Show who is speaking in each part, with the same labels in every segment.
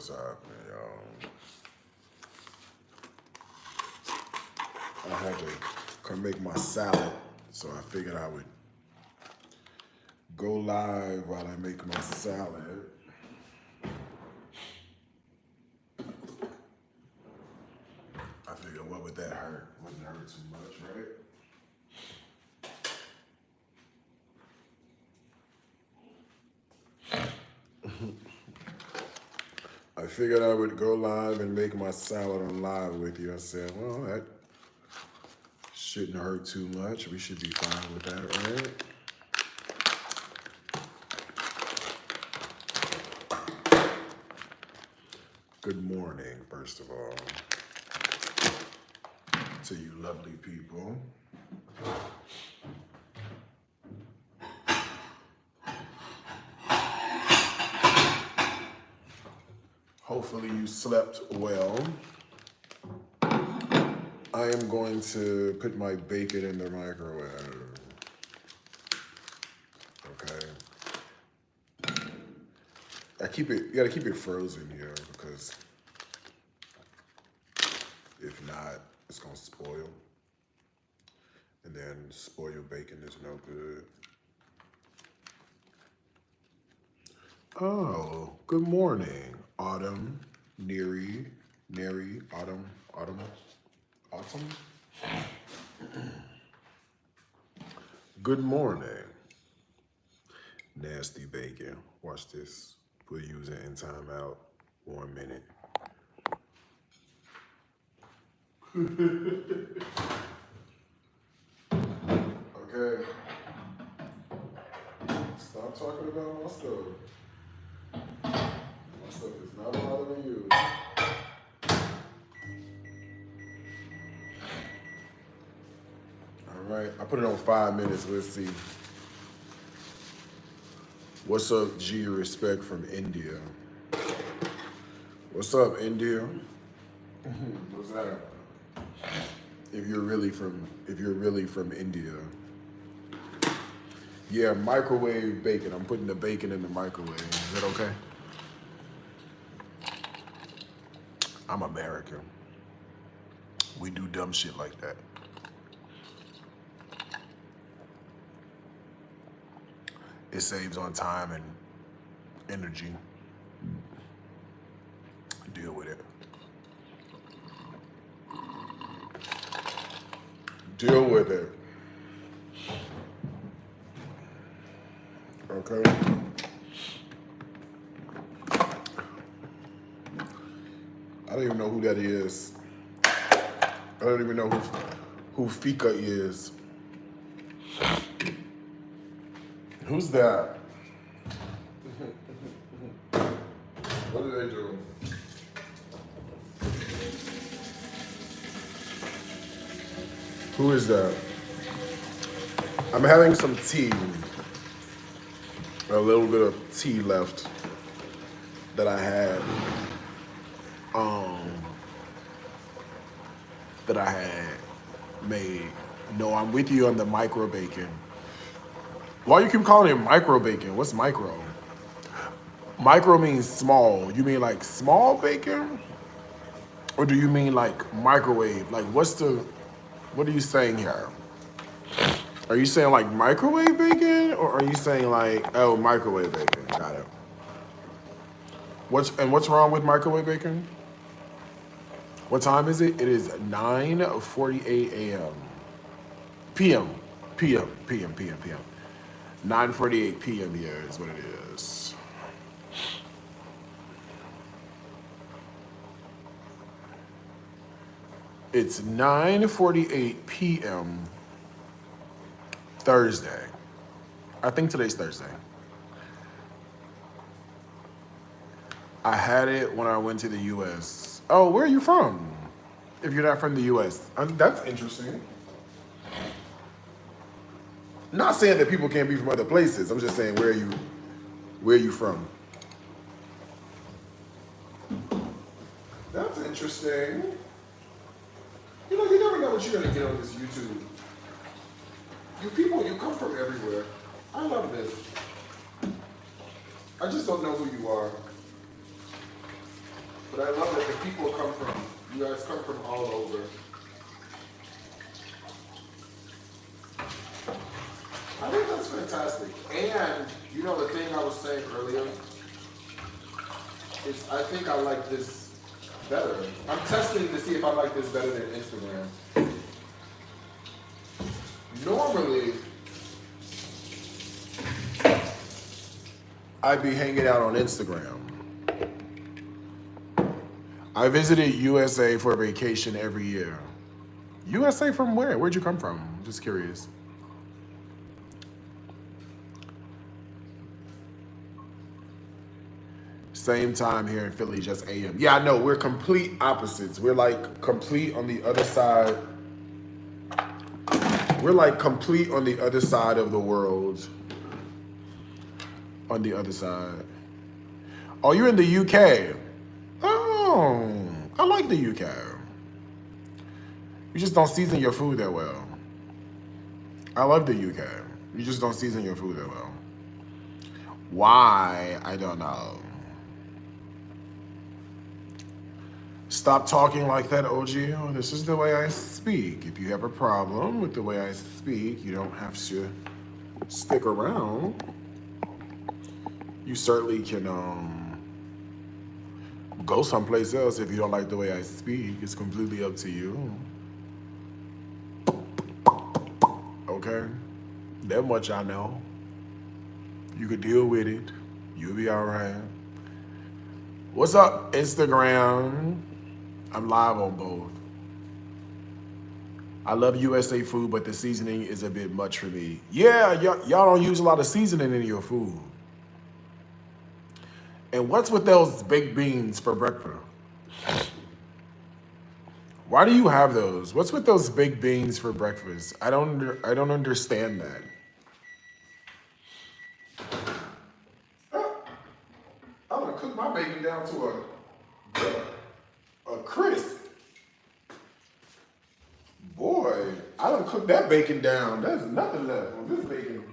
Speaker 1: what's happening, y'all. I had to come make my salad, so I figured I would go live while I make my salad. I figured, what would that hurt? Wouldn't hurt too much, right? I figured I would go live and make my salad on live with you. I said, well, that shouldn't hurt too much. We should be fine with that, right? Good morning, first of all, to you lovely people. Hopefully you slept well. I am going to put my bacon in the microwave. Okay. You gotta keep it frozen here because if not, it's gonna spoil. And then spoiled bacon is no good. Oh, good morning, Autumn, Neri, Autumn. Good morning. Nasty bacon. Watch this. We'll use it in timeout. 1 minute. Okay. Stop talking about my stuff. My stuff is not bothering you. All right, I put it on 5 minutes. Let's see. What's up, G? Respect from India. What's up, India? What's that? If you're really from India. Yeah, microwave bacon. I'm putting the bacon in the microwave. Is that okay? I'm American. We do dumb shit like that. It saves on time and energy. Deal with it. Deal with it. Okay? I don't even know who that is. I don't even know who Fika is. Who's that? What do they do? Who is that? I'm having some tea. A little bit of tea left that I had. That I had made. No, I'm with you on the micro bacon. Why you keep calling it micro bacon? What's micro? Micro means small. You mean like small bacon? Or do you mean like microwave? Like what are you saying here? Are you saying like microwave bacon? Or are you saying like, oh, microwave bacon? Got it. What's wrong with microwave bacon? What time is it? It is 9:48 a.m. PM. 9:48 p.m. here is what it is. It's 9:48 p.m. Thursday. I think today's Thursday. I had it when I went to the U.S. Oh, where are you from? If you're not from the U.S. That's interesting. Not saying that people can't be from other places. I'm just saying, where are you from? That's interesting. You know, you never know what you're gonna get on this YouTube. You people, you come from everywhere. I love this. I just don't know who you are. But I love that the people come from, you guys come from all over. I think that's fantastic. And, you know, the thing I was saying earlier is I think I like this better. I'm testing to see if I like this better than Instagram. Normally, I'd be hanging out on Instagram. I visited USA for a vacation every year. USA from where? Where'd you come from? Just curious. Same time here in Philly, just AM. Yeah, I know, we're complete opposites. We're like complete on the other side. We're like complete on the other side of the world. On the other side. Oh, you're in the UK. Oh, I like the UK. You just don't season your food that well. I love the UK. You just don't season your food that well. Why? I don't know. Stop talking like that, OG. Oh, this is the way I speak. If you have a problem with the way I speak, you don't have to stick around. You certainly can go someplace else if you don't like the way I speak. It's completely up to you. Okay? That much I know. You could deal with it. You'll be all right. What's up, Instagram? I'm live on both. I love USA food, but the seasoning is a bit much for me. Yeah, y'all don't use a lot of seasoning in your food. And what's with those baked beans for breakfast? Why do you have those? What's with those baked beans for breakfast? I don't understand that. I'm gonna cook my bacon down to a crisp. Boy, I done cooked that bacon down. There's nothing left on this bacon.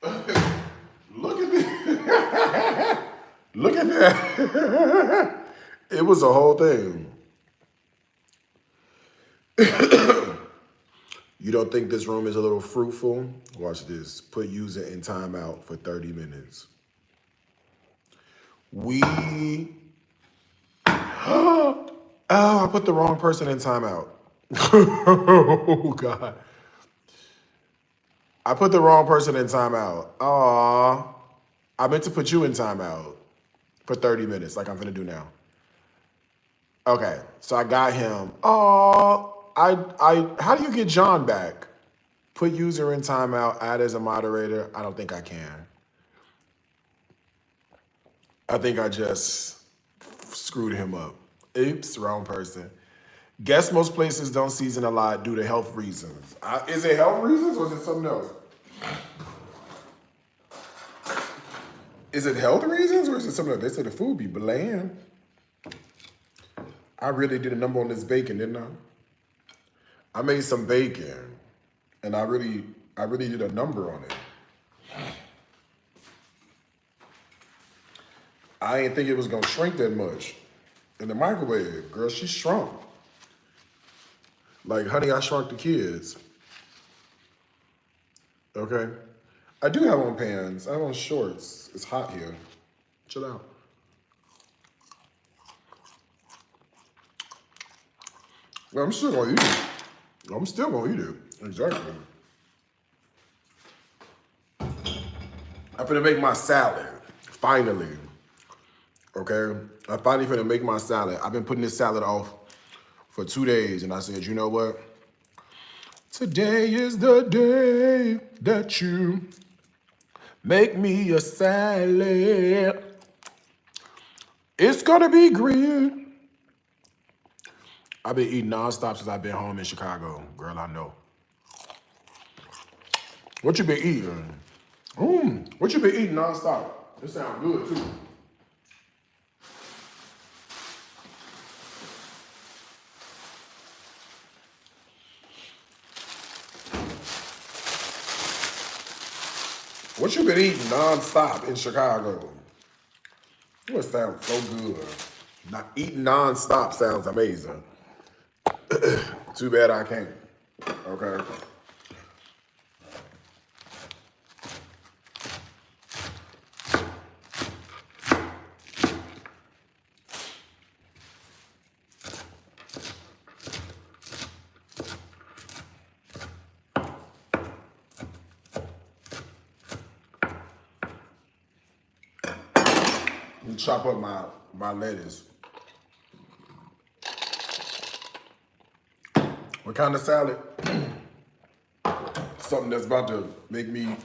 Speaker 1: Look at this. Look at that. It was a whole thing. You don't think this room is a little fruitful? Watch this. Put user in timeout for 30 minutes. Oh, I put the wrong person in timeout. Oh, God. I put the wrong person in timeout. Aw. I meant to put you in timeout for 30 minutes, like I'm gonna do now. Okay, so I got him. How do you get John back? Put user in timeout, add as a moderator. I don't think I can. I think I just screwed him up. Oops, wrong person. Guess most places don't season a lot due to health reasons. Is it health reasons or is it something else? Is it health reasons or is it something else? They say the food be bland. I really did a number on this bacon, didn't I? I made some bacon and I really did a number on it. I didn't think it was gonna shrink that much. In the microwave, girl, she shrunk. Like, honey, I shrunk the kids. Okay? I do have on pants. I have on shorts. It's hot here. Chill out. Well, I'm still gonna eat it. I'm still gonna eat it. Exactly. I'm gonna make my salad. Finally. Okay? I'm finally gonna make my salad. I've been putting this salad off for 2 days, and I said, you know what? Today is the day that you make me a salad. It's gonna be green. I've been eating nonstop since I've been home in Chicago. Girl, I know. What you been eating? What you been eating nonstop? It sounds good too. What you been eating nonstop in Chicago? Oh, it sounds so good. Not eating non-stop sounds amazing. Too bad I can't. Okay. Let me chop up my lettuce. What kind of salad? Something that's about to make me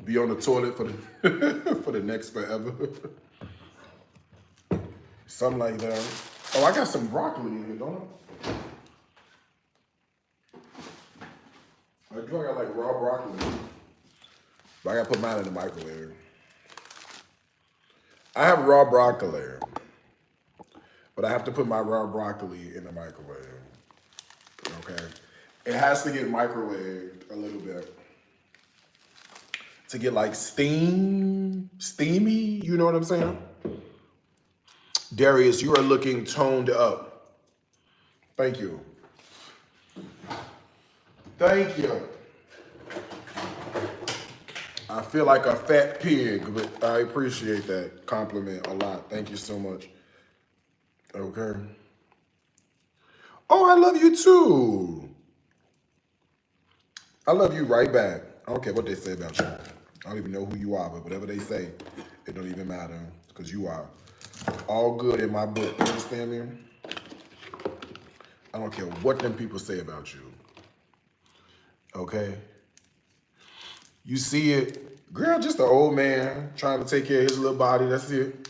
Speaker 1: be on the toilet for the for the next forever. Something like that. Oh, I got some broccoli in here, don't I? I do. I got like raw broccoli, but I gotta put mine in the microwave. I have raw broccoli, but I have to put my raw broccoli in the microwave. Okay, it has to get microwaved a little bit to get like steamy. You know what I'm saying? Darius, you are looking toned up. Thank you. Thank you. I feel like a fat pig, but I appreciate that compliment a lot. Thank you so much. Okay. Oh, I love you too. I love you right back. I don't care what they say about you. I don't even know who you are, but whatever they say, it don't even matter because you are all good in my book. You understand me? I don't care what them people say about you. Okay? You see it, girl, just an old man trying to take care of his little body. That's it.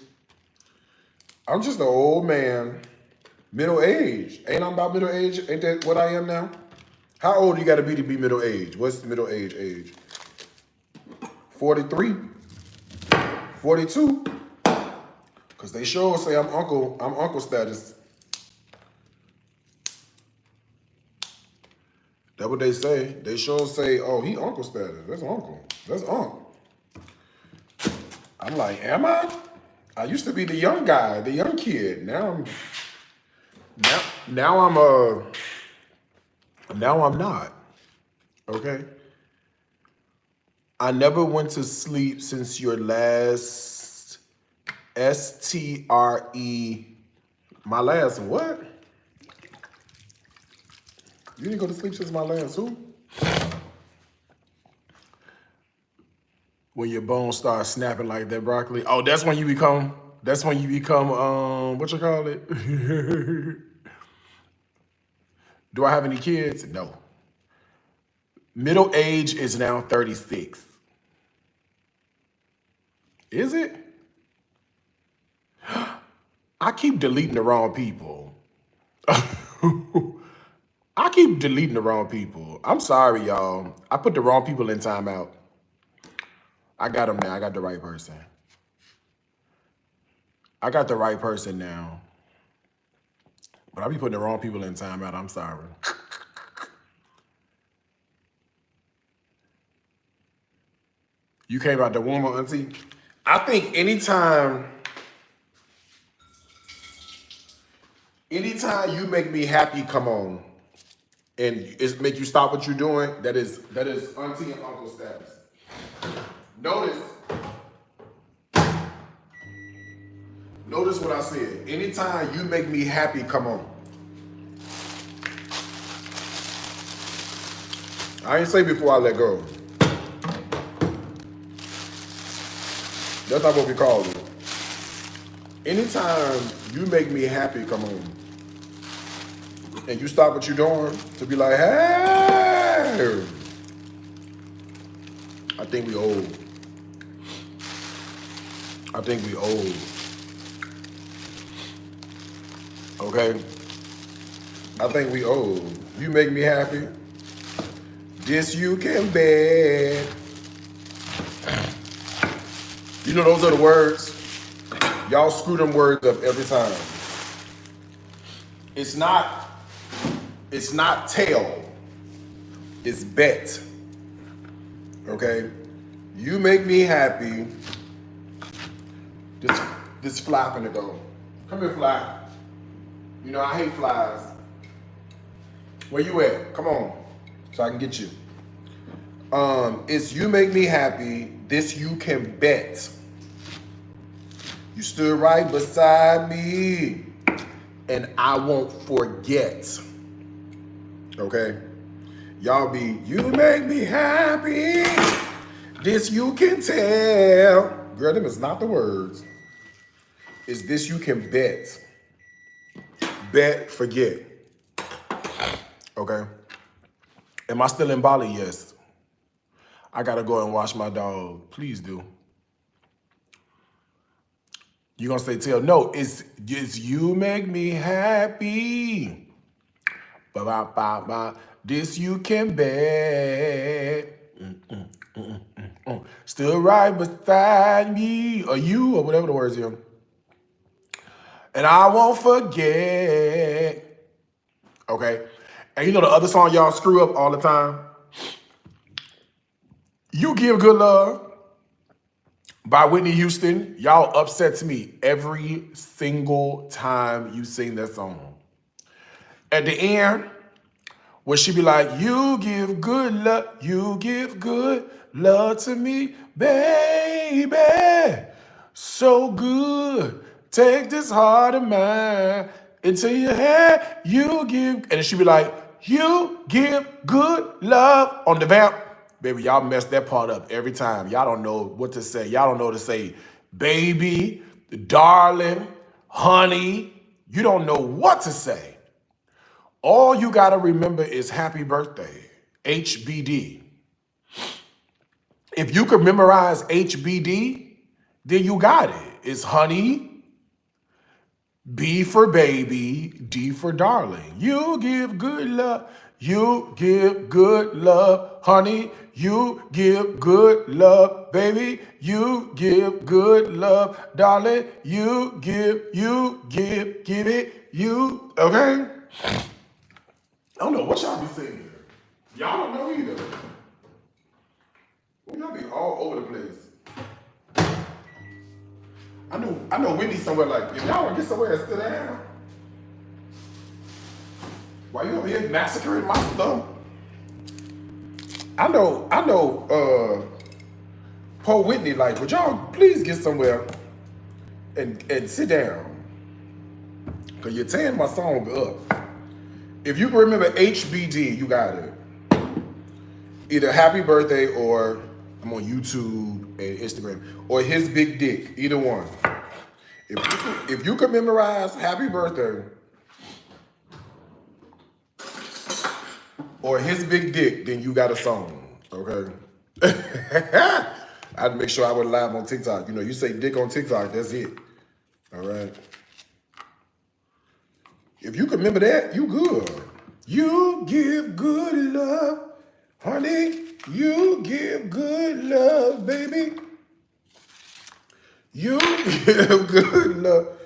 Speaker 1: I'm just an old man, middle age. Ain't I about middle age? Ain't that what I am now? How old you got to be middle age? What's the middle age? 43? 42? Because they sure say I'm uncle status. That's what they say. They sure say, oh, he uncle status. That's uncle. That's uncle. I'm like, am I? I used to be the young guy, the young kid. Now I'm not. Okay? I never went to sleep since your last STRE. My last what? You didn't go to sleep since my last who? When your bones start snapping like that broccoli. Oh, that's when you become, what you call it? Do I have any kids? No. Middle age is now 36. Is it? I keep deleting the wrong people. I keep deleting the wrong people. I'm sorry, y'all. I put the wrong people in timeout. I got them now. I got the right person. I got the right person now. But I be putting the wrong people in timeout. I'm sorry. You came out the womb, auntie? I think anytime you make me happy, come on, and it make you stop what you're doing, that is auntie and uncle status. Notice what I said. Anytime you make me happy, come on. I ain't say before I let go. That's not what we call it. Anytime you make me happy, come on. And you stop what you're doing to be like, hey, I think we old. Okay? I think we old. You make me happy. This you can bet. You know those are the words. Y'all screw them words up every time. It's not tail. It's bet. Okay? You make me happy. This fly finna go. Come here, fly. You know I hate flies. Where you at? Come on, so I can get you. It's you make me happy. This you can bet. You stood right beside me, and I won't forget. Okay? Y'all be, you make me happy. This you can tell. Girl, them is not the words. It's this you can bet. Bet, forget. Okay? Am I still in Bali? Yes. I gotta go and wash my dog. Please do. You gonna say tell? No, it's you make me happy. Ba-ba-ba-ba. This you can bet. Still right beside me, or you, or whatever the words are. And I won't forget. Okay? And you know the other song y'all screw up all the time? You Give Good Love by Whitney Houston. Y'all upsets me every single time you sing that song. At the end, where she be like, you give good love to me, baby, so good. Take this heart of mine into your head, you give, and then she be like, you give good love on the vamp. Baby, y'all mess that part up every time. Y'all don't know what to say. Y'all don't know to say, baby, darling, honey. You don't know what to say. All you gotta remember is happy birthday, HBD. If you can memorize HBD, then you got it. It's honey, B for baby, D for darling. You give good love, you give good love, honey. You give good love, baby. You give good love, darling. You give it, you, okay? I don't know what y'all be singing. Y'all don't know either. Well, y'all be all over the place. I know Whitney somewhere like, if y'all want to get somewhere and sit down, why you over here massacring my stuff? I know, Poe Whitney like, would y'all please get somewhere and sit down? Because you're tearing my song up. If you can remember HBD, you got it. Either Happy Birthday or I'm on YouTube and Instagram. Or His Big Dick, either one. If you can memorize Happy Birthday or His Big Dick, then you got a song, okay? I'd make sure I would live on TikTok. You know, you say dick on TikTok, that's it. All right? If you can remember that, you good. You give good love, honey. You give good love, baby. You give good love.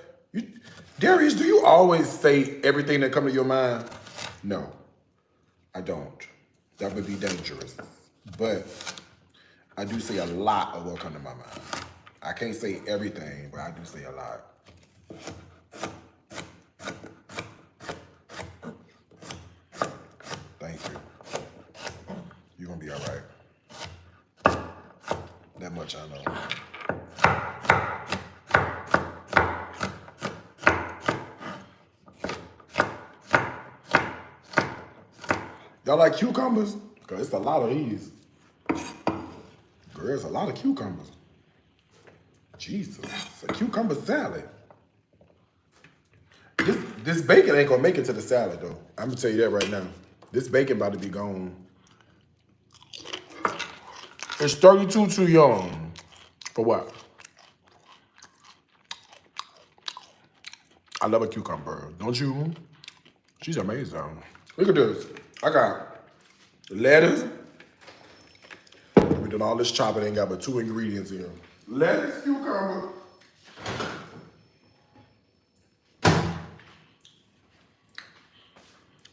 Speaker 1: Darius, do you always say everything that comes to your mind? No, I don't. That would be dangerous. But I do say a lot of what comes to my mind. I can't say everything, but I do say a lot. Thank you. You're gonna be all right. That much I know. Y'all like cucumbers? Because it's a lot of these. Girl, it's a lot of cucumbers. Jesus, it's a cucumber salad. This bacon ain't gonna make it to the salad though. I'm gonna tell you that right now. This bacon about to be gone. It's 32 too young. For what? I love a cucumber, don't you? She's amazing. Look at this. I got lettuce. We done all this chopping, ain't got but 2 ingredients here. Lettuce, cucumber.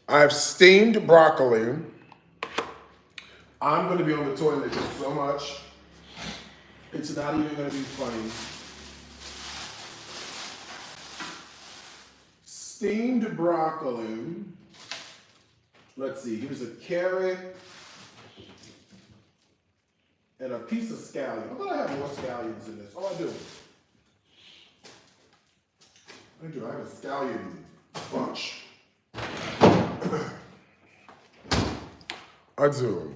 Speaker 1: I have steamed broccoli. I'm gonna be on the toilet so much. It's not even gonna be funny. steamed broccoli. Let's see, here's a carrot and a piece of scallion. I thought I had more scallions in this. Oh, I do. I have a scallion bunch. I do.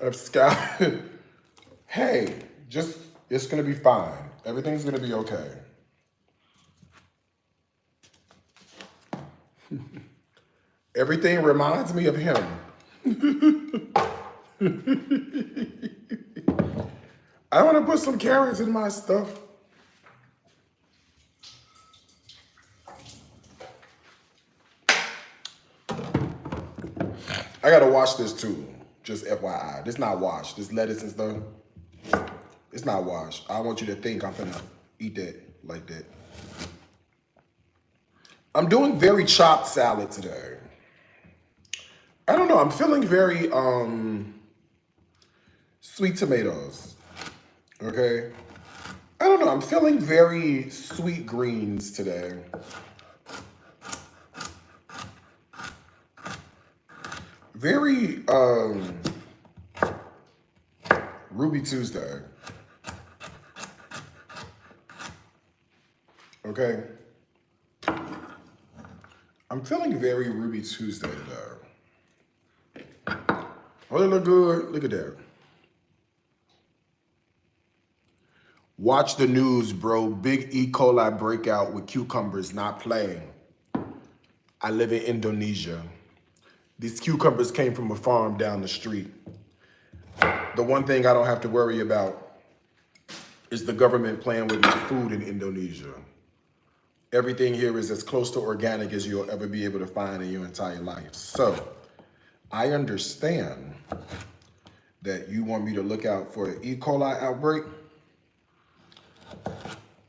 Speaker 1: I have scallion. Hey, it's gonna be fine. Everything's gonna be okay. Everything reminds me of him. I want to put some carrots in my stuff. I gotta wash this too. Just FYI. This not washed. This lettuce and stuff. It's not washed. I want you to think I'm gonna eat that like that. I'm doing very chopped salad today. I don't know, I'm feeling very sweet tomatoes, okay? I don't know, I'm feeling very sweet greens today. Very Ruby Tuesday, okay? I'm feeling very Ruby Tuesday today. Oh, they look good. Look at that. Watch the news, bro. Big E. coli breakout with cucumbers, not playing. I live in Indonesia. These cucumbers came from a farm down the street. The one thing I don't have to worry about is the government playing with my food in Indonesia. Everything here is as close to organic as you'll ever be able to find in your entire life. So, I understand that you want me to look out for an E. coli outbreak.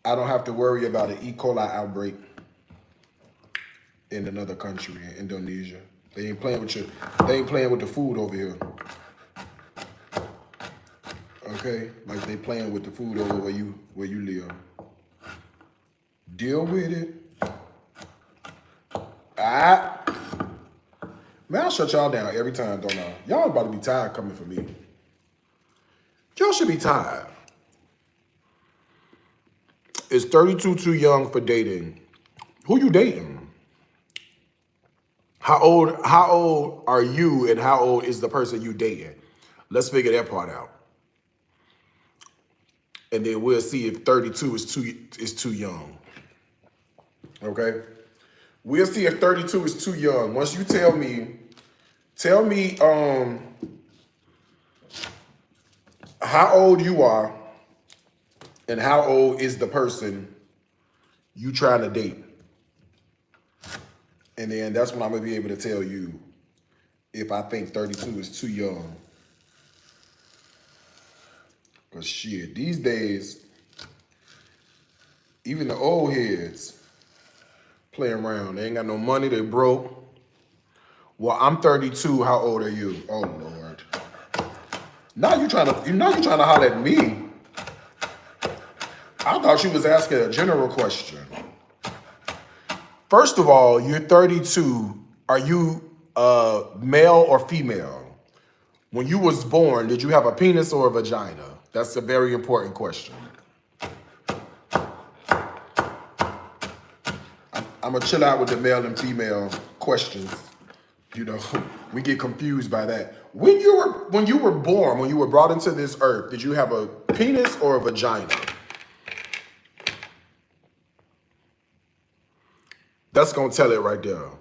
Speaker 1: I don't have to worry about an E. coli outbreak in another country, in Indonesia. They ain't playing with the food over here. Okay? Like they playing with the food over where you live. Deal with it. Man, I'll shut y'all down every time, don't I? Y'all about to be tired coming for me. Y'all should be tired. Is 32 too young for dating? Who you dating? How old are you and how old is the person you dating? Let's figure that part out. And then we'll see if 32 is too young. Okay? We'll see if 32 is too young. Once you tell me how old you are and how old is the person you trying to date. And then that's when I'm gonna be able to tell you if I think 32 is too young. Cause shit, these days, even the old heads playing around. They ain't got no money, they broke. Well, I'm 32, how old are you? Oh Lord. Now you trying to holler at me. I thought you was asking a general question. First of all, you're 32. Are you male or female? When you was born, did you have a penis or a vagina? That's a very important question. I'm gonna chill out with the male and female questions. You know, we get confused by that. When you were born, when you were brought into this earth, did you have a penis or a vagina? That's gonna tell it right there.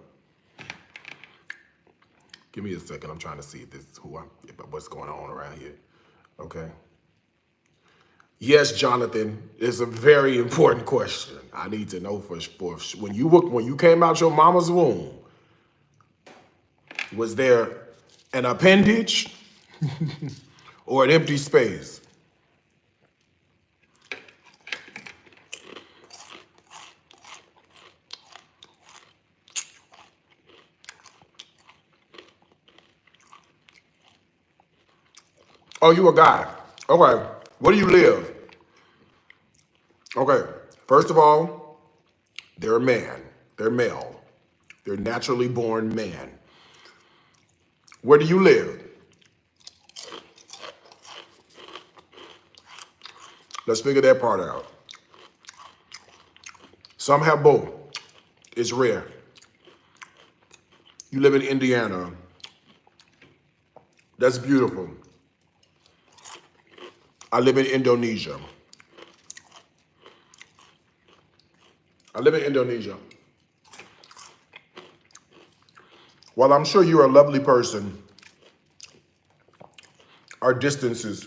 Speaker 1: Give me a second. I'm trying to see if this is what's going on around here. Okay. Yes, Jonathan, it's a very important question. I need to know for when you came out your mama's womb, was there an appendage or an empty space? Oh, you a guy. Okay. Where do you live? Okay. First of all, they're a man. They're male. They're naturally born man. Where do you live? Let's figure that part out. Some have both. It's rare. You live in Indiana. That's beautiful. I live in Indonesia. I live in Indonesia. While I'm sure you're a lovely person, our distance is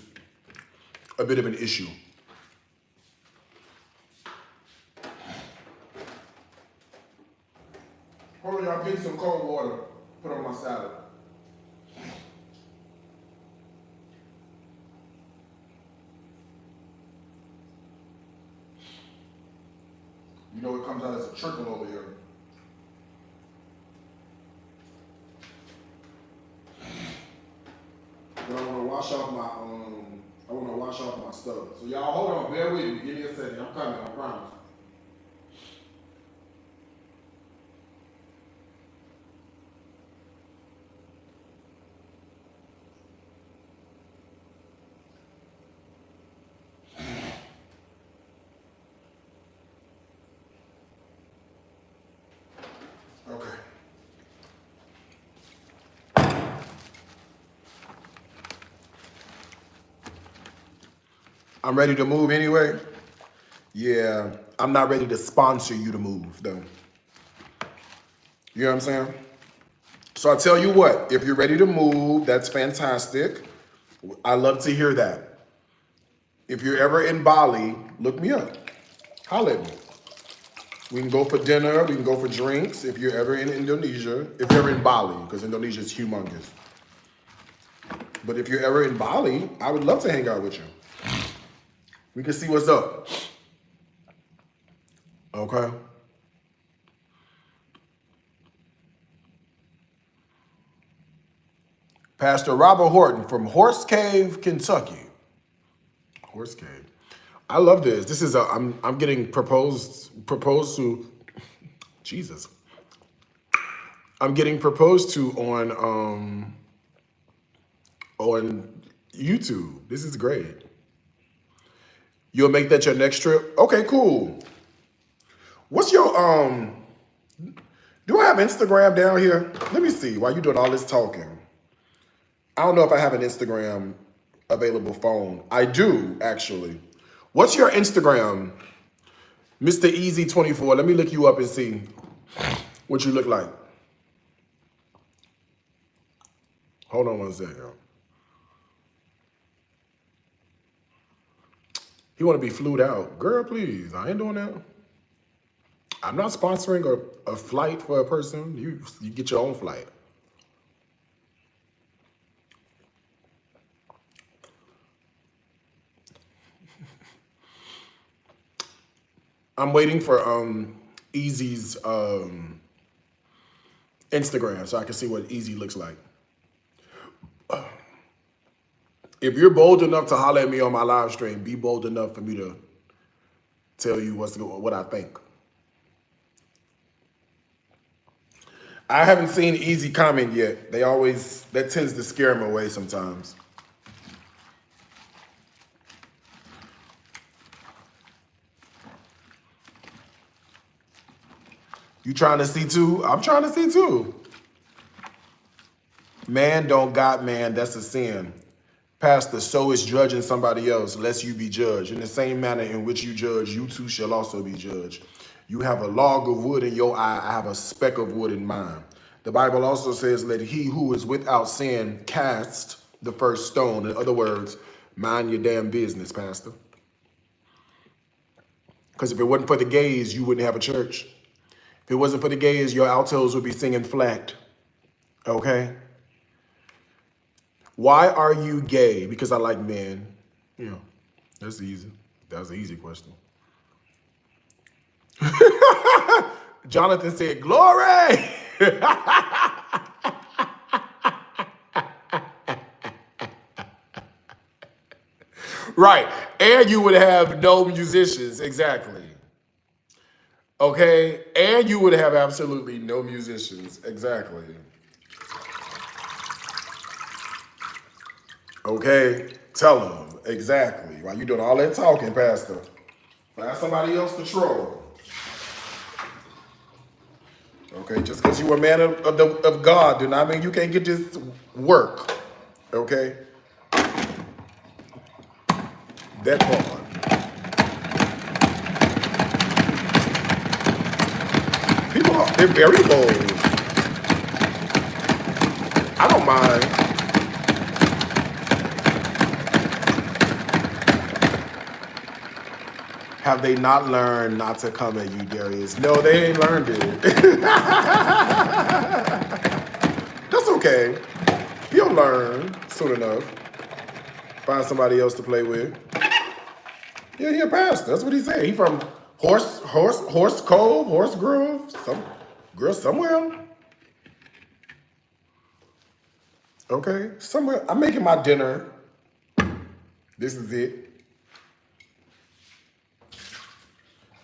Speaker 1: a bit of an issue. Hold on, y'all, getting some cold water, put on my salad. You know it comes out as a trickle over here. But I want to wash off my stuff. So y'all hold on, bear with me. Give me a second. I'm coming, I promise. Okay. I'm ready to move anyway. Yeah, I'm not ready to sponsor you to move though. You know what I'm saying? So I tell you what, if you're ready to move, that's fantastic. I love to hear that. If you're ever in Bali, look me up. Holler at me. We can go for dinner, we can go for drinks. If you're ever in Indonesia, if you're in Bali, because Indonesia is humongous. But if you're ever in Bali, I would love to hang out with you. We can see what's up. Okay? Pastor Robert Horton from Horse Cave, Kentucky. Horse Cave. I love this. This is I'm getting proposed to. Jesus. I'm getting proposed to on YouTube. This is great. You'll make that your next trip? Okay, cool. What's your do I have Instagram down here? Let me see while you're doing all this talking. I don't know if I have an Instagram available phone. I do, actually. What's your Instagram? Mr. Easy24. Let me look you up and see what you look like. Hold on one second. You want to be flued out. Girl, please. I ain't doing that. I'm not sponsoring a flight for a person. You get your own flight. I'm waiting for Easy's Instagram so I can see what Easy looks like. If you're bold enough to holler at me on my live stream, be bold enough for me to tell you what I think. I haven't seen Easy comment yet. That tends to scare him away sometimes. You trying to see too? I'm trying to see too. Man don't got man, that's a sin. Pastor, so is judging somebody else, lest you be judged. In the same manner in which you judge, you too shall also be judged. You have a log of wood in your eye, I have a speck of wood in mine. The Bible also says, let he who is without sin cast the first stone. In other words, mind your damn business, Pastor. Because if it wasn't for the gays, you wouldn't have a church. If it wasn't for the gays, your altos would be singing flat. Okay? Why are you gay? Because I like men. You know, that's easy. That was an easy question. Jonathan said, glory! Right. And you would have no musicians. Exactly. Okay? And you would have absolutely no musicians. Exactly. Okay? Tell them. Exactly. While you doing all that talking, Pastor. Find somebody else to troll. Okay? Just because you're a man of God do not mean you can't get this work. Okay? That part. People are, they're very bold. I don't mind. Have they not learned not to come at you, Darius? No, they ain't learned it. That's okay. He'll learn soon enough. Find somebody else to play with. Yeah, he a pastor. That's what he said. He from Horse Cove, Horse Grove, some girl somewhere. Okay, somewhere. I'm making my dinner. This is it.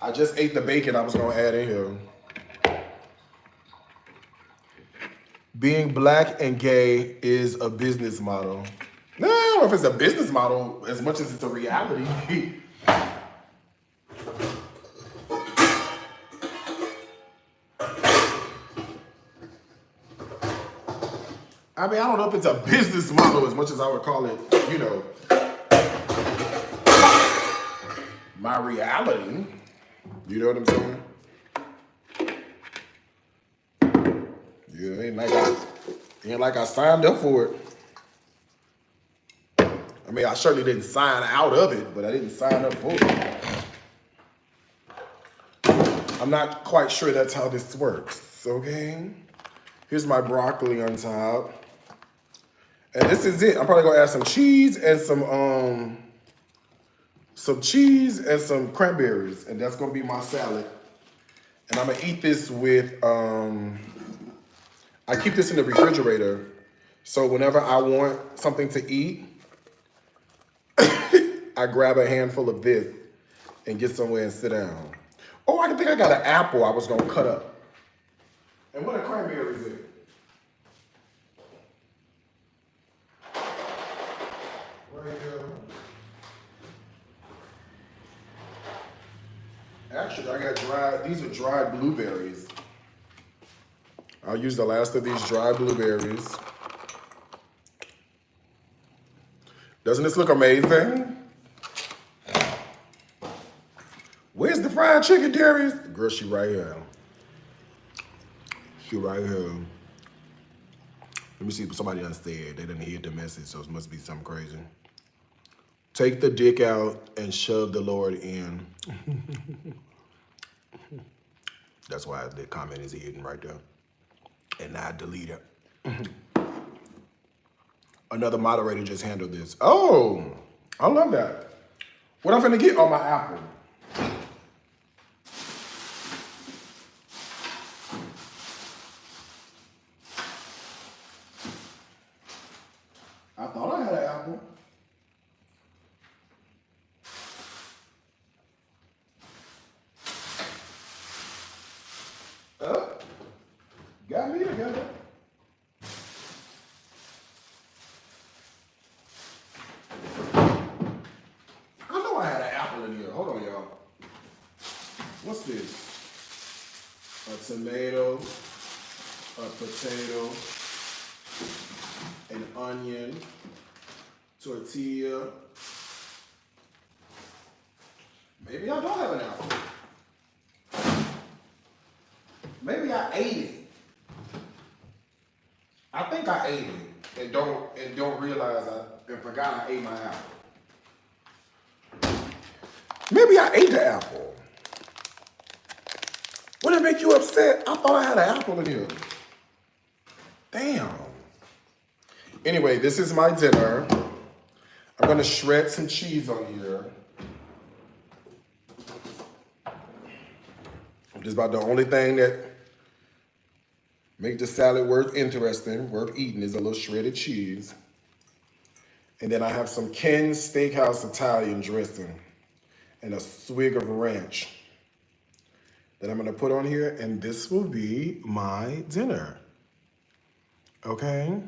Speaker 1: I just ate the bacon I was gonna add in here. Being black and gay is a business model. No, I don't know if it's a business model as much as it's a reality. I mean, I don't know if it's a business model as much as I would call it, you know, my reality. You know what I'm saying? Yeah, ain't like I signed up for it. I mean, I certainly didn't sign out of it, but I didn't sign up for it. I'm not quite sure that's how this works, okay? Here's my broccoli on top. And this is it. I'm probably gonna add some cheese and some cheese and some cranberries, and that's gonna be my salad. And I'm gonna eat this with, I keep this in the refrigerator, so whenever I want something to eat, I grab a handful of this and get somewhere and sit down. Oh, I think I got an apple I was gonna cut up. And what are cranberries in? Right here. Actually, I got these are dried blueberries. I'll use the last of these dried blueberries. Doesn't this look amazing? Where's the fried chicken, Darius? Girl, she right here. She right here. Let me see if somebody else said. They didn't hear the message, so it must be something crazy. Take the dick out and shove the Lord in. That's why the comment is hidden right there. And I delete it. Another moderator just handled this. Oh, I love that. What I'm finna get on my apple? I thought I had an apple. Got me together. I know I had an apple in here. Hold on, y'all. What's this? A tomato, a potato, an onion, tortilla. Maybe I don't have an apple. Maybe I ate it. I think I ate it and don't realize and forgot I ate my apple. Maybe I ate the apple. Would it make you upset? I thought I had an apple in here. Damn. Anyway, this is my dinner. I'm gonna shred some cheese on here. Just about the only thing that make the salad worth interesting, worth eating, is a little shredded cheese. And then I have some Ken's Steakhouse Italian dressing and a swig of ranch. that I'm gonna put on here, and this will be my dinner. Okay?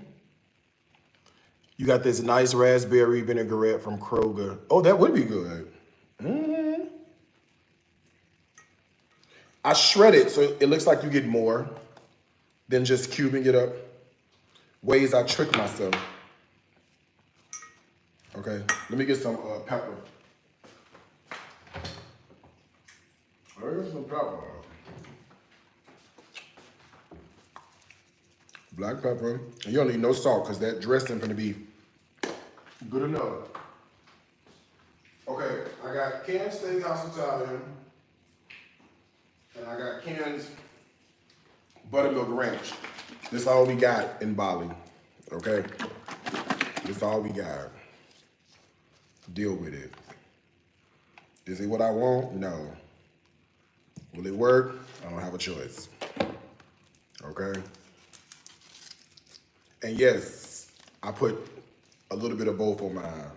Speaker 1: You got this nice raspberry vinaigrette from Kroger. Oh, that would be good. I shred it so it looks like you get more than just cubing it up. Ways I trick myself. Okay, let me get some pepper. Let me get some pepper. Black pepper. And you don't need no salt because that dressing gonna be good enough. Okay, I got canned steakhouse Italian. And I got canned buttermilk ranch. This all we got in Bali. Okay? This all we got. Deal with it. Is it what I want? No. Will it work? I don't have a choice. Okay? And yes, I put a little bit of both on mine.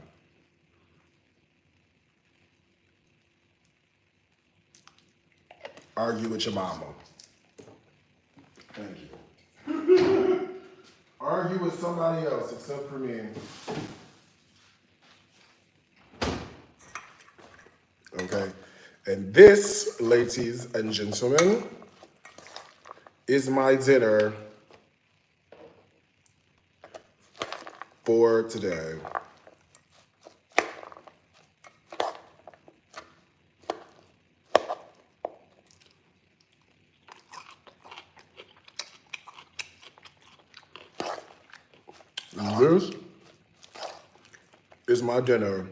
Speaker 1: Argue with your mama. Thank you. Argue with somebody else except for me. Okay. And this, ladies and gentlemen, is my dinner for today. This is my dinner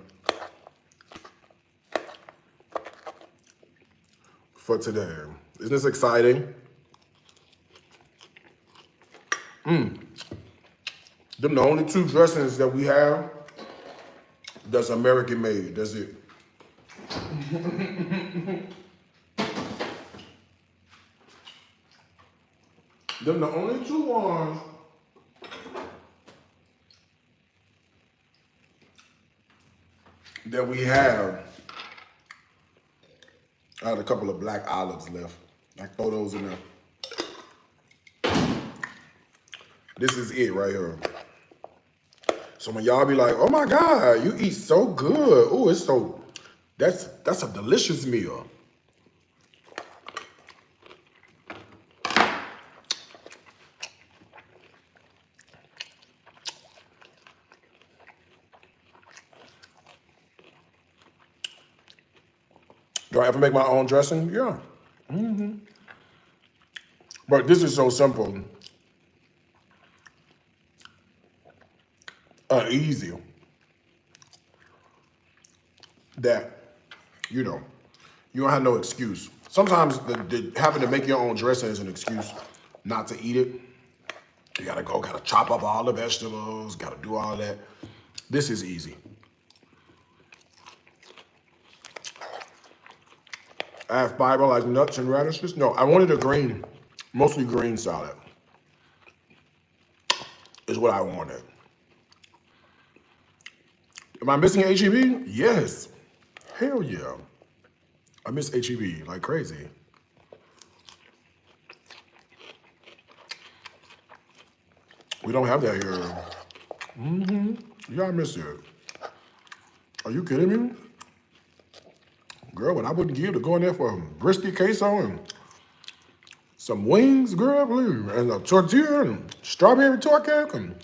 Speaker 1: for today. Isn't this exciting? Them the only two dressings that we have that's American made. That's it. Them the only two ones that we have. I had a couple of black olives left. I throw those in there. This is it right here. So when y'all be like, oh my God, you eat so good. Oh, it's so, that's a delicious meal. Do I ever make my own dressing? Yeah. But this is so simple. Easy. That, you know, you don't have no excuse. Sometimes having to make your own dressing is an excuse not to eat it. You gotta chop up all the vegetables, gotta do all that. This is easy. I have fiber like nuts and radishes. No, I wanted a green, mostly green salad. Is what I wanted. Am I missing HEB? Yes. Hell yeah. I miss HEB like crazy. We don't have that here. Yeah, I miss it. Are you kidding me? Girl, what I wouldn't give to go in there for a brisket queso and some wings, girl, please, and a tortilla and strawberry shortcake and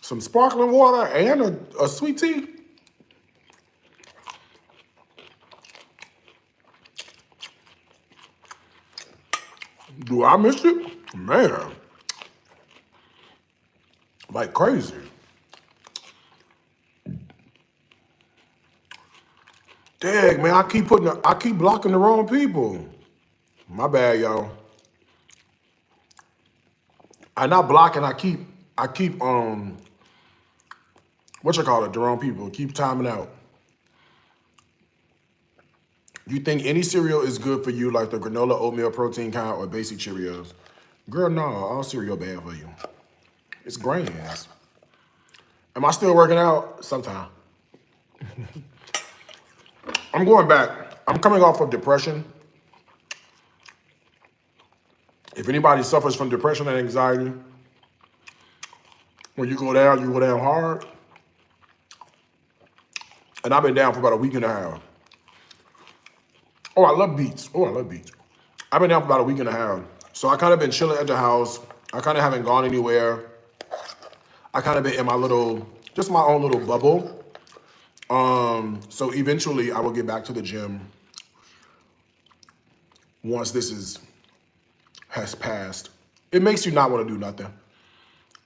Speaker 1: some sparkling water and a sweet tea. Do I miss it? Man. Like crazy. Dang, man, I keep blocking the wrong people. My bad, y'all. I'm not blocking, I keep what you call it, the wrong people. Keep timing out. You think any cereal is good for you, like the granola oatmeal protein kind or basic Cheerios? Girl, no, all cereal bad for you. It's grains. Am I still working out? Sometime. I'm going back. I'm coming off of depression. If anybody suffers from depression and anxiety, when you go down hard. And I've been down for about a week and a half. Oh, I love beats. I've been down for about a week and a half. So I kind of been chilling at the house. I kind of haven't gone anywhere. I kind of been in my little, just my own little bubble. So eventually I will get back to the gym once has passed. It makes you not want to do nothing.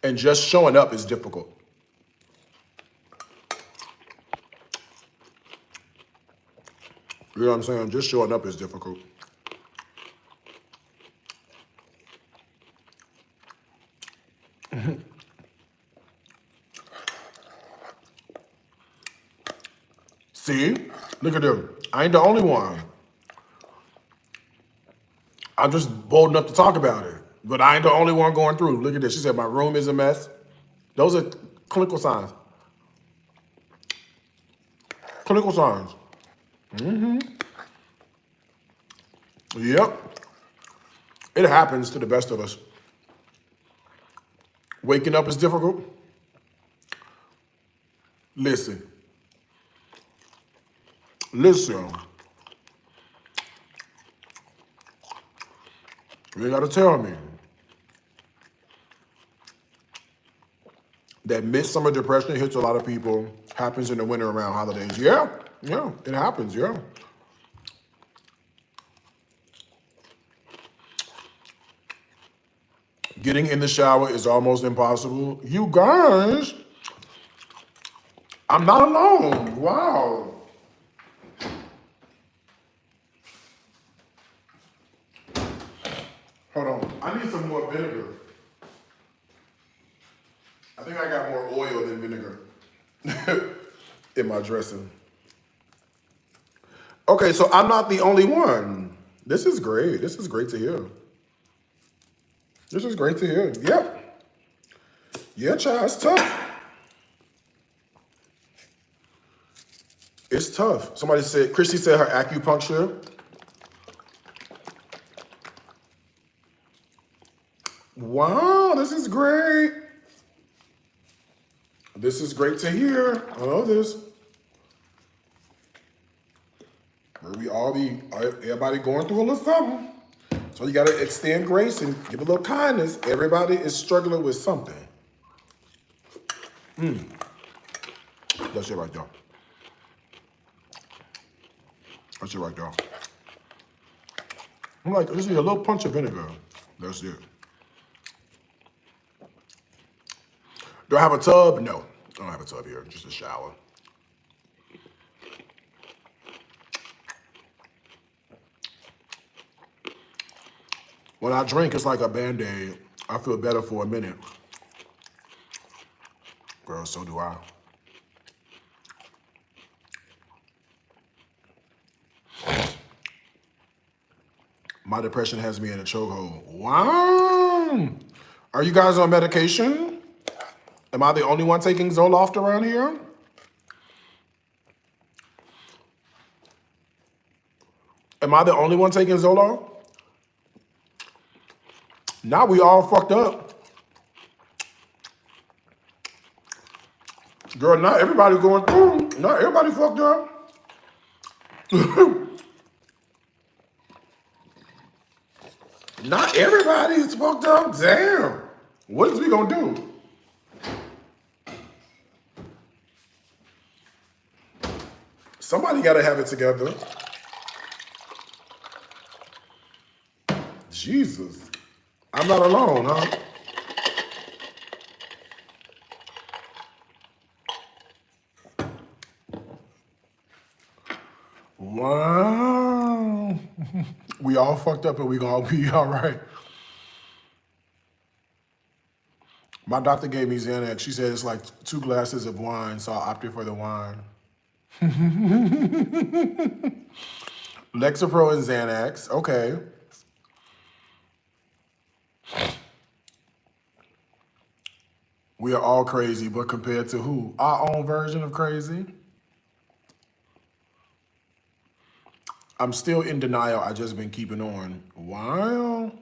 Speaker 1: And just showing up is difficult. You know what I'm saying? Just showing up is difficult. See? Look at them. I ain't the only one. I'm just bold enough to talk about it. But I ain't the only one going through. Look at this. She said, my room is a mess. Those are clinical signs. Clinical signs. Yep. It happens to the best of us. Waking up is difficult. Listen. You ain't gotta tell me that midsummer depression hits a lot of people, happens in the winter around holidays. Yeah, it happens, yeah. Getting in the shower is almost impossible. You guys, I'm not alone. Wow. Hold on, I need some more vinegar. I think I got more oil than vinegar in my dressing. Okay, so I'm not the only one. This is great. This is great to hear. This is great to hear. Yep. Yeah, child, it's tough. It's tough. Somebody said, Christy said her acupuncture. Wow, this is great. This is great to hear. I love this. Everybody going through a little something. So you gotta extend grace and give a little kindness. Everybody is struggling with something. That's it right there. That's it right there. I'm like, just need a little punch of vinegar. That's it. Do I have a tub? No, I don't have a tub here, just a shower. When I drink, it's like a Band-Aid. I feel better for a minute. Girl, so do I. My depression has me in a chokehold. Wow. Are you guys on medication? Am I the only one taking Zoloft around here? Am I the only one taking Zoloft? Now we all fucked up. Girl, not everybody going through. Not everybody fucked up. Not everybody is fucked up. Damn. What is we gonna do? Somebody gotta have it together. Jesus. I'm not alone, huh? Wow. We all fucked up and we gonna be all right. My doctor gave me Xanax. She said it's like 2 glasses of wine, so I opted for the wine. Lexapro and Xanax, okay. We are all crazy, but compared to who? Our own version of crazy? I'm still in denial. I just been keeping on. Wow.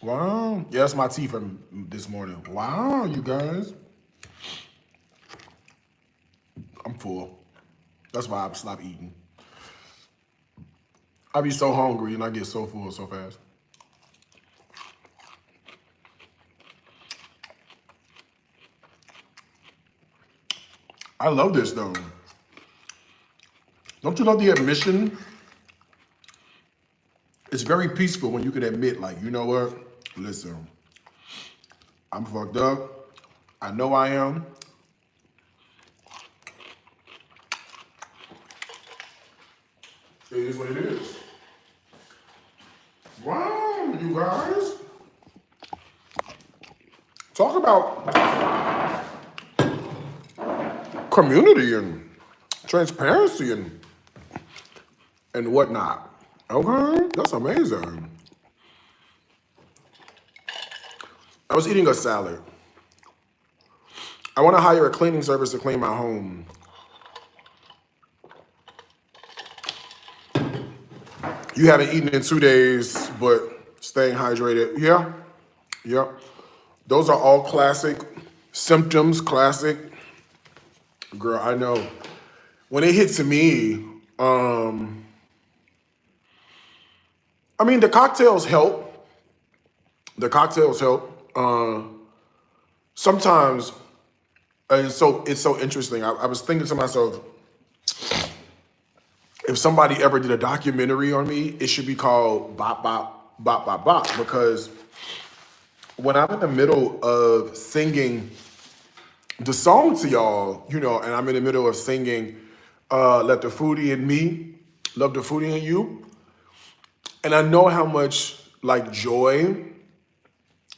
Speaker 1: Wow. Yeah, that's my tea from this morning. Wow, you guys. I'm full. That's why I stopped eating. I be so hungry and I get so full so fast. I love this though. Don't you love the admission? It's very peaceful when you can admit, like, you know what? Listen, I'm fucked up. I know I am. It is what it is. Wow, you guys. Talk about community and transparency and whatnot. Okay, that's amazing. I was eating a salad. I want to hire a cleaning service to clean my home. You haven't eaten in 2 days, but staying hydrated. Yeah, yeah. Those are all classic symptoms, classic. Girl, I know. When it hits me, I mean, the cocktails help. The cocktails help. Sometimes, and so it's so interesting. I was thinking to myself, if somebody ever did a documentary on me, it should be called Bop Bop Bop Bop Bop, because when I'm in the middle of singing the song to y'all, you know, and I'm in the middle of singing Let the Foodie in Me, Love the Foodie in You, and I know how much like joy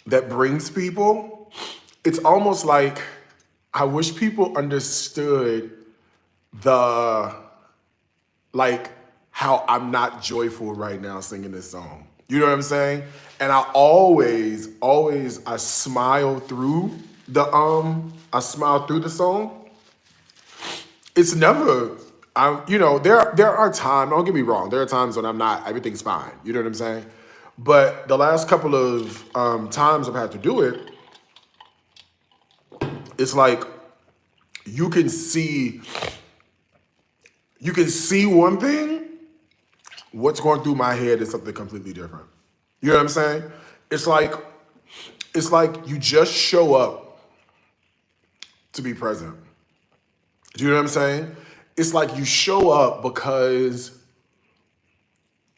Speaker 1: that brings people, it's almost like I wish people understood the, like, how I'm not joyful right now singing this song. You know what I'm saying? And I always, I smile through I smile through the song. It's never, you know, there are times, don't get me wrong, there are times when I'm not, everything's fine. You know what I'm saying? But the last couple of times I've had to do it, it's like you can see one thing, what's going through my head is something completely different. You know what I'm saying? It's like you just show up to be present. Do you know what I'm saying? It's like you show up because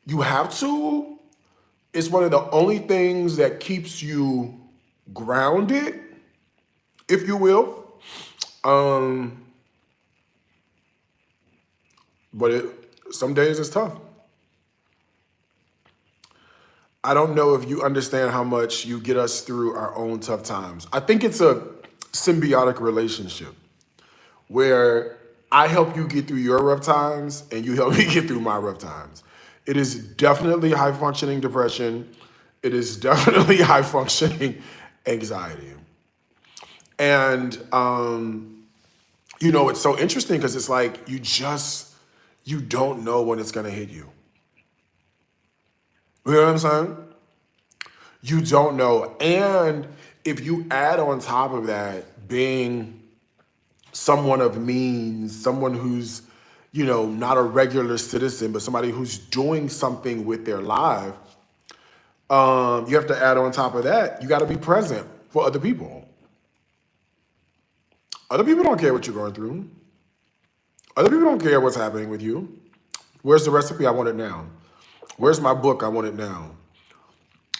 Speaker 1: you have to. It's one of the only things that keeps you grounded, if you will. But some days it's tough. I don't know if you understand how much you get us through our own tough times. I think it's a symbiotic relationship where I help you get through your rough times and you help me get through my rough times. It is definitely high functioning depression. It is definitely high functioning anxiety. And, you know, it's so interesting because it's like you don't know when it's gonna hit you. You know what I'm saying? You don't know. And if you add on top of that being someone of means, someone who's, you know, not a regular citizen, but somebody who's doing something with their life, you have to add on top of that, you got to be present for other people. Other people don't care what you're going through. Other people don't care what's happening with you. Where's the recipe? I want it now. Where's my book? I want it now.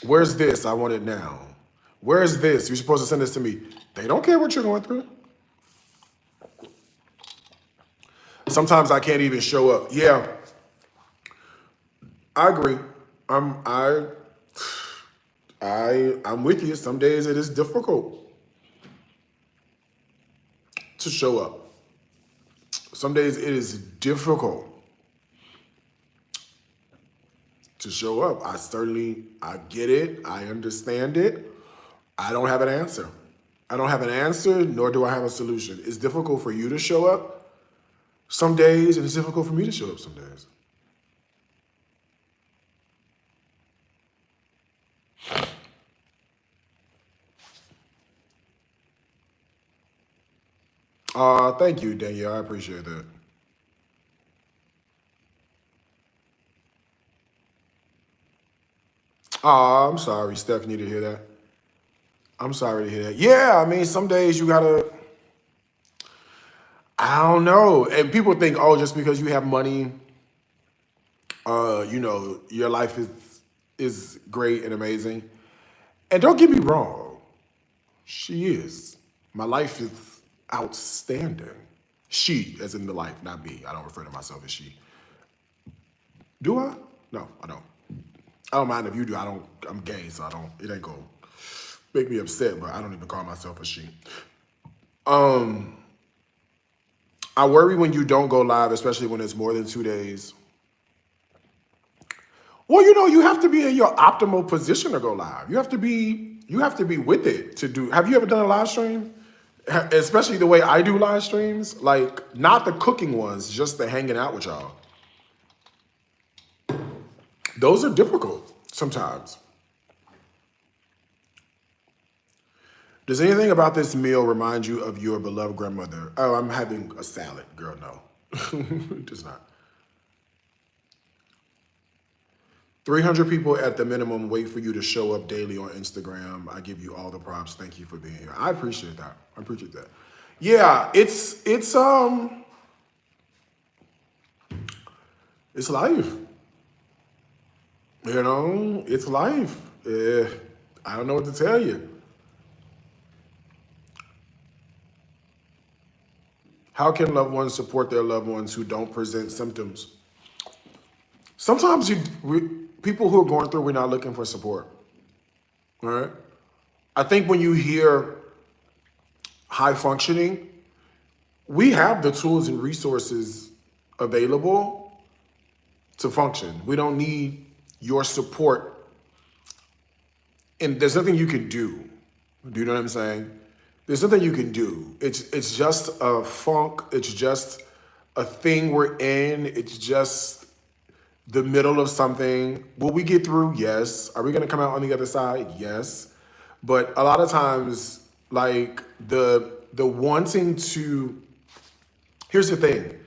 Speaker 1: Where's this? I want it now. Where's this? You're supposed to send this to me. They don't care what you're going through. Sometimes I can't even show up. Yeah, I agree. I'm I'm with you. Some days it is difficult to show up. Some days it is difficult to show up. I get it. I understand it. I don't have an answer. I don't have an answer, nor do I have a solution. It's difficult for you to show up some days, and it's difficult for me to show up some days. Thank you, Danielle. I appreciate that. I'm sorry, Stephanie, to hear that. I'm sorry to hear that. Yeah, I mean, some days you gotta, I don't know. And people think, oh, just because you have money, your life is great and amazing. And don't get me wrong, she is. My life is outstanding. She, as in the life, not me. I don't refer to myself as she. Do I? No, I don't. I don't mind if you do. I don't. I'm gay, so I don't. It ain't gonna make me upset. But I don't even call myself a she. Um, I worry when you don't go live, especially when it's more than 2 days. Well, you have to be in your optimal position to go live. You have to be with it to do. Have you ever done a live stream? Especially the way I do live streams, like not the cooking ones, just the hanging out with y'all. Those are difficult sometimes. Does anything about this meal remind you of your beloved grandmother? Oh, I'm having a salad, girl. No, it does not. 300 people at the minimum wait for you to show up daily on Instagram. I give you all the props. Thank you for being here. I appreciate that. I appreciate that. Yeah, it's life. It's life. I don't know what to tell you. How can loved ones support their loved ones who don't present symptoms? Sometimes people who are going through, we're not looking for support. All right. I think when you hear high functioning, we have the tools and resources available to function. We don't need your support, and there's nothing you can do. Do you know what I'm saying? There's nothing you can do. It's just a funk. It's just a thing we're in. It's just the middle of something. Will we get through? Yes. Are we gonna come out on the other side? Yes. But a lot of times, like the wanting to, here's the thing,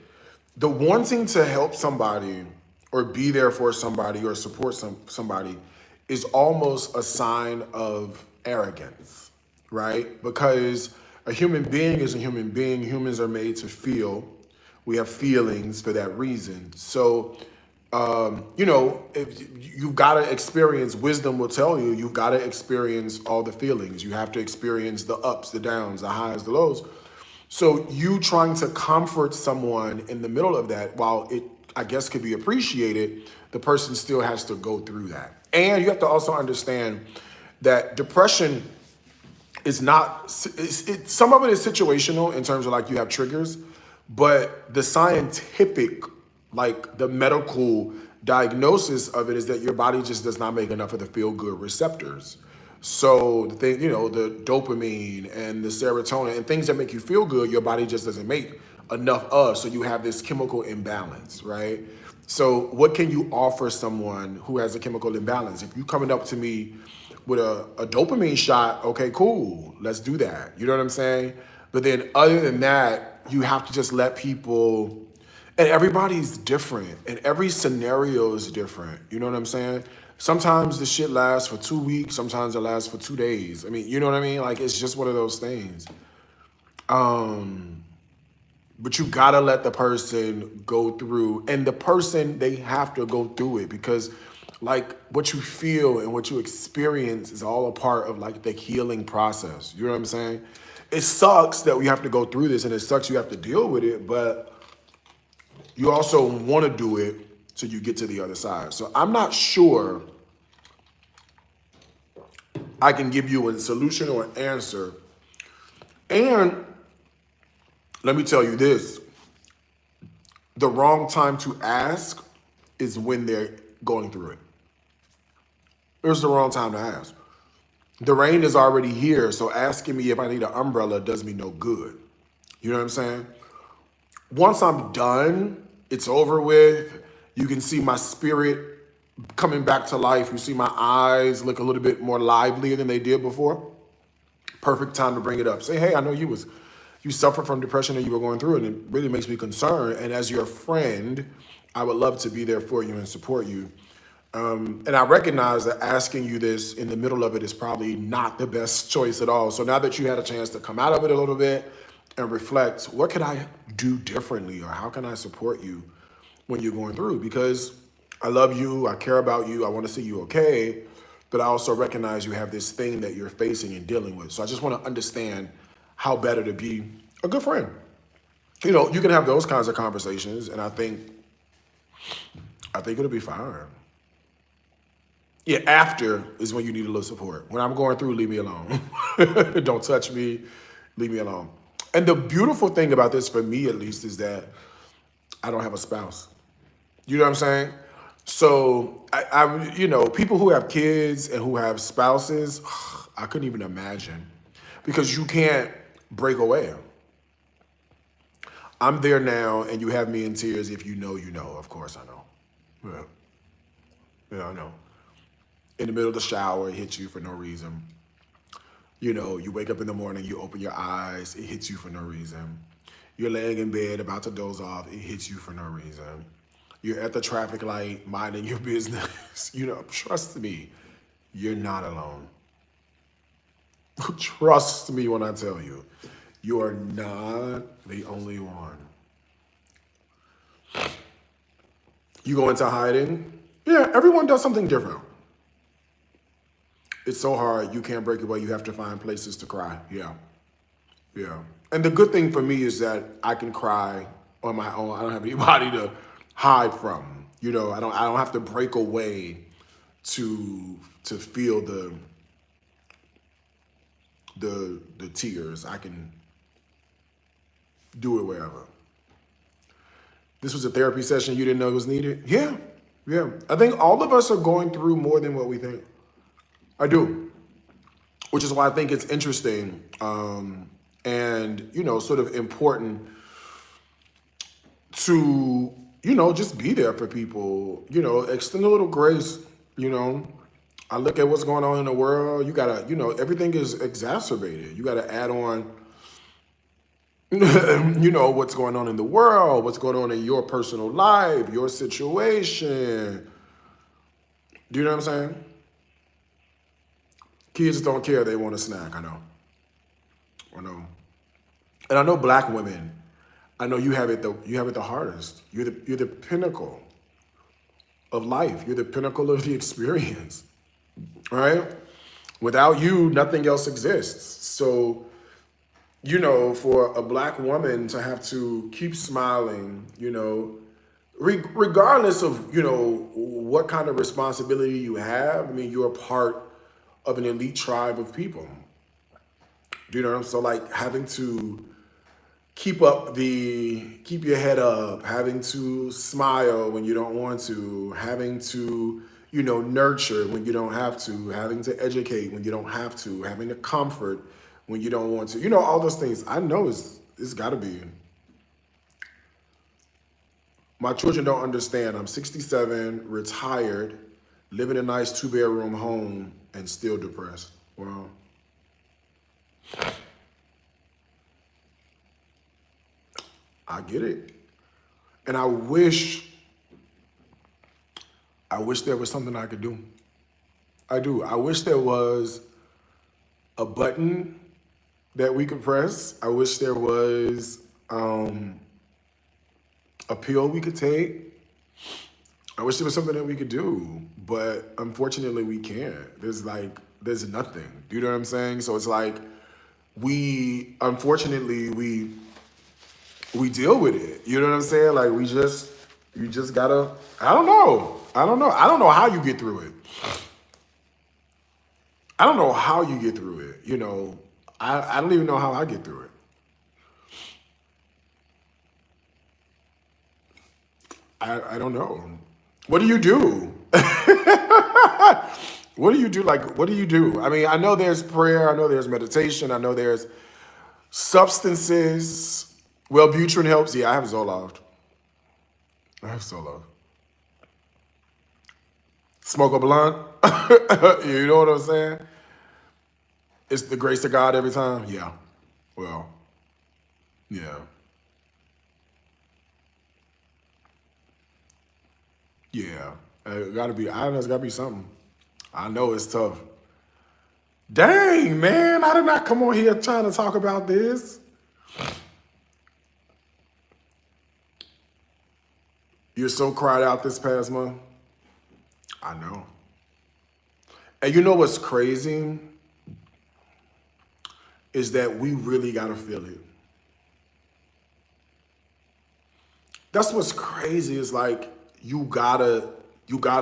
Speaker 1: the wanting to help somebody or be there for somebody or support somebody is almost a sign of arrogance, right? Because a human being is a human being. Humans are made to feel. We have feelings for that reason. So, if you've got to experience, wisdom will tell you, you've got to experience all the feelings. You have to experience the ups, the downs, the highs, the lows. So you trying to comfort someone in the middle of that, while it, I guess, could be appreciated, the person still has to go through that. And you have to also understand that depression is not, some of it is situational in terms of like you have triggers, but the scientific, like the medical diagnosis of it is that your body just does not make enough of the feel good receptors. So the thing, the dopamine and the serotonin and things that make you feel good, your body just doesn't make enough of. So you have this chemical imbalance, right? So what can you offer someone who has a chemical imbalance? If you coming up to me with a dopamine shot, okay, cool, let's do that. You know what I'm saying? But then other than that, you have to just let people, and everybody's different and every scenario is different. You know what I'm saying? Sometimes the shit lasts for 2 weeks, sometimes it lasts for 2 days. I mean, you know what I mean? Like, it's just one of those things. But you gotta let the person go through, and the person, they have to go through it, because like what you feel and what you experience is all a part of like the healing process. You know what I'm saying? It sucks that we have to go through this, and it sucks you have to deal with it, but you also want to do it so you get to the other side. So I'm not sure I can give you a solution or an answer. And let me tell you this, the wrong time to ask is when they're going through it. It's the wrong time to ask. The rain is already here, so asking me if I need an umbrella does me no good. You know what I'm saying? Once I'm done, it's over with. You can see my spirit coming back to life. You see my eyes look a little bit more livelier than they did before. Perfect time to bring it up. Say, hey, I know you was you suffered from depression and you were going through it, and it really makes me concerned. And as your friend, I would love to be there for you and support you. And I recognize that asking you this in the middle of it is probably not the best choice at all. So now that you had a chance to come out of it a little bit and reflect, what can I do differently, or how can I support you when you're going through? Because I love you, I care about you, I want to see you okay, but I also recognize you have this thing that you're facing and dealing with. So I just want to understand how better to be a good friend. You know, you can have those kinds of conversations, and I think it'll be fine. Yeah, after is when you need a little support. When I'm going through, leave me alone. Don't touch me, leave me alone. And the beautiful thing about this, for me at least, is that I don't have a spouse. You know what I'm saying? So, people who have kids and who have spouses, I couldn't even imagine, because you can't break away. I'm there now, and you have me in tears. If you know, you know. Of course, I know. Yeah, I know. In the middle of the shower, it hits you for no reason. You know, you wake up in the morning, you open your eyes, it hits you for no reason. You're laying in bed, about to doze off, it hits you for no reason. You're at the traffic light, minding your business. You know, trust me, you're not alone. Trust me when I tell you, you are not the only one. You go into hiding. Yeah, everyone does something different. It's so hard, you can't break away. You have to find places to cry. Yeah. And the good thing for me is that I can cry on my own. I don't have anybody to hide from. You know, I don't have to break away to feel the tears. I can do it wherever. This was a therapy session you didn't know was needed? Yeah. I think all of us are going through more than what we think. I do, which is why I think it's interesting and, sort of important to, just be there for people, extend a little grace, I look at what's going on in the world. You gotta, everything is exacerbated. You gotta add on, what's going on in the world, what's going on in your personal life, your situation. Do you know what I'm saying? Kids don't care. They want a snack. I know. And I know black women. I know you have it the hardest. You're the pinnacle of life. You're the pinnacle of the experience. Right? Without you, nothing else exists. So, for a black woman to have to keep smiling, regardless of, what kind of responsibility you have. I mean, you're a part of an elite tribe of people. Do you know? So like having to keep your head up, having to smile when you don't want to, having to, nurture when you don't have to, having to educate when you don't have to, having to comfort when you don't want to, all those things. I know it's gotta be. My children don't understand. I'm 67, retired, living in a nice 2-bedroom home, and still depressed. Well, I get it. And I wish there was something I could do. I do. I wish there was a button that we could press. I wish there was a pill we could take. I wish there was something that we could do, but unfortunately we can't. There's nothing. Do you know what I'm saying? So it's like unfortunately we deal with it. You know what I'm saying? Like you just gotta, I don't know how you get through it. I don't know how you get through it. I don't even know how I get through it. I don't know. What do you do? What do you do? What do you do? I mean, I know there's prayer. I know there's meditation. I know there's substances. Wellbutrin helps. Yeah, I have Zoloft. Smoke a blunt. You know what I'm saying? It's the grace of God every time. Yeah. Well, Yeah. Yeah. It gotta be, I know it's gotta be something. I know it's tough. Dang, man, I did not come on here trying to talk about this. You're so cried out this past month. I know. And you know what's crazy is that we really gotta feel it. That's what's crazy is like you gotta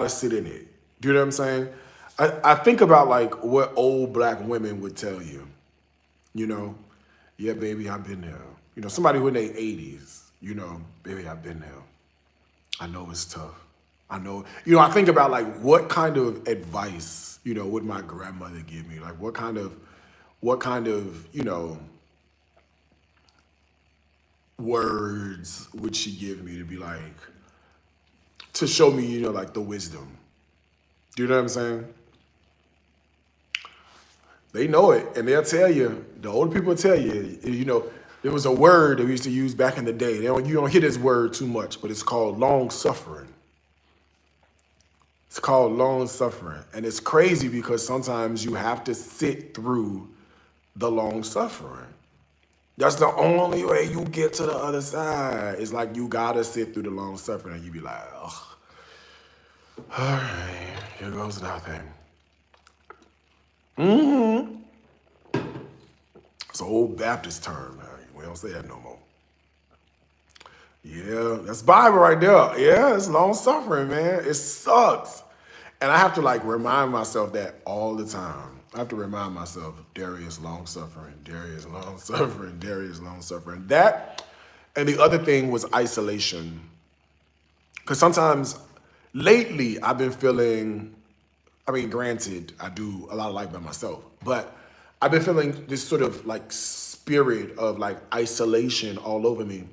Speaker 1: sit in it. Do you know what I'm saying? I think about like what old black women would tell you. You know, yeah, baby, I've been there. You know, somebody who in their 80s. You know, baby, I've been there. I know it's tough. I know. You know, I think about like what kind of advice would my grandmother give me? Like what kind of words would she give me to be like to show me like the wisdom. Do you know what I'm saying? They know it, and they'll tell you. The older people tell you. There was a word that we used to use back in the day. You don't hear this word too much, but it's called long suffering. It's called long suffering, and it's crazy because sometimes you have to sit through the long suffering. That's the only way you get to the other side. It's like you gotta sit through the long suffering, and you be like, ugh, all right, here goes nothing. It's an old Baptist term. We don't say that no more. Yeah, that's Bible right there. Yeah, it's long suffering, man. It sucks. And I have to like remind myself that all the time. I have to remind myself, Darius long suffering, Darius long suffering, Darius long suffering. That and the other thing was isolation. Because sometimes lately I've been feeling, I mean, granted, I do a lot of life by myself, but I've been feeling this sort of like spirit of like isolation all over me.